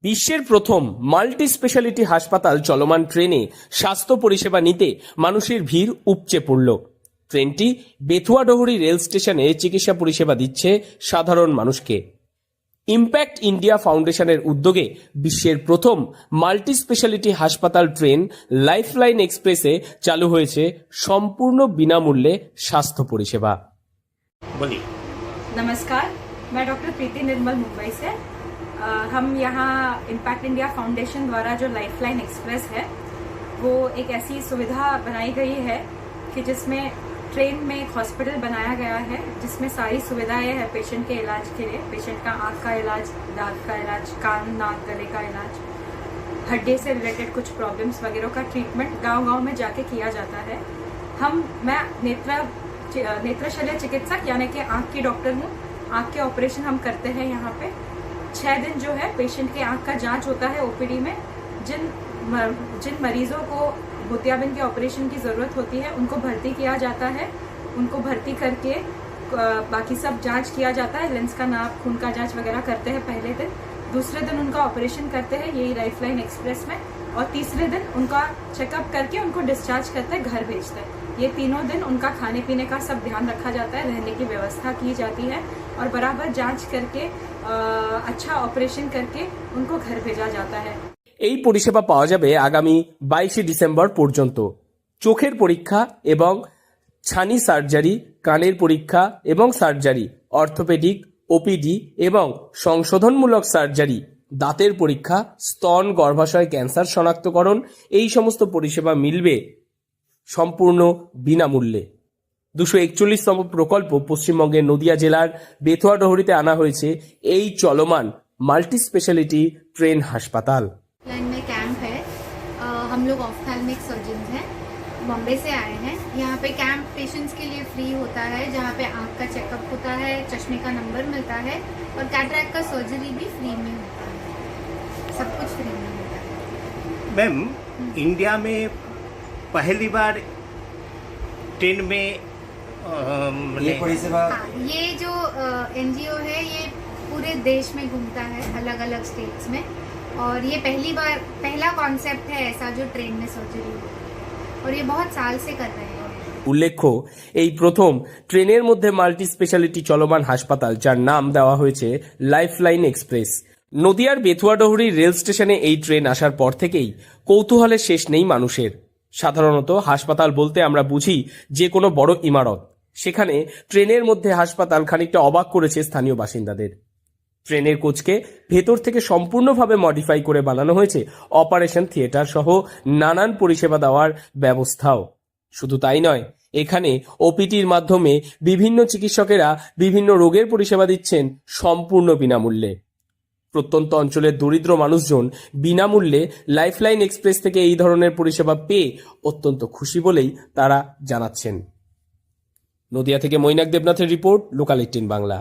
বিশ্বের প্রথম multi speciality হাসপাতাল চলমান ট্রেনে স্বাস্থ্য পরিষেবা নিতে মানুষের ভিড় উপচে পড়ল। ট্রেনটি বেথুয়াডহরি রেল স্টেশনে চিকিৎসা পরিষেবা দিচ্ছে সাধারণ মানুষকে। ইম্প্যাক্ট ইন্ডিয়া ফাউন্ডেশনের উদ্যোগে বিশ্বের প্রথম মাল্টি স্পেশালিটি হাসপাতাল ট্রেন লাইফলাইন এক্সপ্রেসে চালু হয়েছে সম্পূর্ণ বিনামূল্যে স্বাস্থ্য পরিষেবা। बोलिए। नमस्कार, मैं डॉक्टर प्रीति निर्मल मुंबई से। हम यहाँ इम्पैक्ट इंडिया फाउंडेशन द्वारा जो लाइफलाइन एक्सप्रेस है वो एक ऐसी सुविधा बनाई गई है कि जिसमें ट्रेन में एक हॉस्पिटल बनाया गया है जिसमें सारी सुविधाएं हैं पेशेंट के इलाज के लिए। पेशेंट का आँख का इलाज, दांत का इलाज, कान नाक गले का इलाज, हड्डी से रिलेटेड कुछ प्रॉब्लम्स वगैरह का ट्रीटमेंट गांव-गांव में जाके किया जाता है। मैं नेत्र शल्य चिकित्सक यानी कि आँख की डॉक्टर हूँ। आँख के ऑपरेशन हम करते हैं यहाँ पे। 6 दिन जो है पेशेंट के आँख का जांच होता है ओपीडी में। जिन मरीजों को मोतियाबिंद के ऑपरेशन की ज़रूरत होती है उनको भर्ती किया जाता है। उनको भर्ती करके बाकी सब जांच किया जाता है। लेंस का नाप, खून का जांच वगैरह करते हैं पहले दिन। दूसरे दिन उनका ऑपरेशन करते हैं यही लाइफलाइन एक्सप्रेस में, और तीसरे दिन उनका चेकअप करके उनको डिस्चार्ज करते हैं, घर भेजते हैं। ये तीनों दिन उनका खाने पीने का सब ध्यान रखा जाता है, रहने की व्यवस्था की जाती है और बराबर जांच करके अच्छा ऑपरेशन करके उनको घर भेजा जाता है। এই পরিষেবা পাওয়া যাবে আগামী 22 ডিসেম্বর পর্যন্ত। চোখের পরীক্ষা এবং ছানি সার্জারি, কানের পরীক্ষা এবং সার্জারি, অর্থোপেডিক, ওপিডি এবং সংশোধনমূলক সার্জারি, দাঁতের পরীক্ষা, স্তন গর্ভাশয় ক্যান্সার শনাক্তকরণ, এই সমস্ত পরিষেবা মিলবে সম্পূর্ণ বিনামূল্যে। 241তম প্রকল্প পশ্চিমবঙ্গের নদিয়া জেলার বেথুয়াডহরিতে আনা হয়েছে এই চলমান মাল্টি স্পেশালিটি ট্রেন হাসপাতাল। लाइन में कैंप है। हम लोग ऑफ्थैल्मिक सर्जन हैं, बॉम्बे से आए हैं। यहाँ पे कैंप पेशेंट्स के लिए फ्री होता है, जहाँ पे आँख का चेकअप होता है, चश्मे का नंबर मिलता है और कैटरैक्ट का सर्जरी भी फ्री में होता है। सब कुछ फ्री में होता है। मैम, इंडिया में पहली बार ट्रेन में ये जो एनजीओ है ये पूरे देश में घूमता है, अलग अलग स्टेट्स में, और ये पहला कॉन्सेप्ट है ऐसा जो ट्रेन में सर्जरी हो, और ये बहुत साल से कर रहे हैं। উল্লেখ্য, এই প্রথম ট্রেনের মধ্যে মাল্টি স্পেশালিটি চলমান হাসপাতাল, যার নাম দেওয়া হয়েছে লাইফলাইন এক্সপ্রেস। নদিয়ার বেথুয়াডহরি রেল স্টেশনে এই ট্রেন আসার পর থেকেই কৌতূহলের শেষ নেই মানুষের। সাধারণত হাসপাতাল বলতে আমরা বুঝি যে কোনো বড় ইমারত, সেখানে ট্রেনের মধ্যে হাসপাতাল খানিকটা অবাক করেছে স্থানীয় বাসিন্দাদের। ট্রেনের কোচকে ভেতর থেকে সম্পূর্ণভাবে মডিফাই করে বানানো হয়েছে অপারেশন থিয়েটার সহ নানান পরিষেবা দেওয়ার ব্যবস্থাও। শুধু তাই নয়, এখানে ওপিটির মাধ্যমে বিভিন্ন চিকিৎসকেরা বিভিন্ন রোগের পরিষেবা দিচ্ছেন সম্পূর্ণ বিনামূল্যে। প্রত্যন্ত অঞ্চলের দরিদ্র মানুষজন বিনামূল্যে লাইফলাইন এক্সপ্রেস থেকে এই ধরনের পরিষেবা পেয়ে অত্যন্ত খুশি বলেই তারা জানাচ্ছেন। নদিয়া থেকে মৈনাক দেবনাথের রিপোর্ট, লোকাল 18 বাংলা।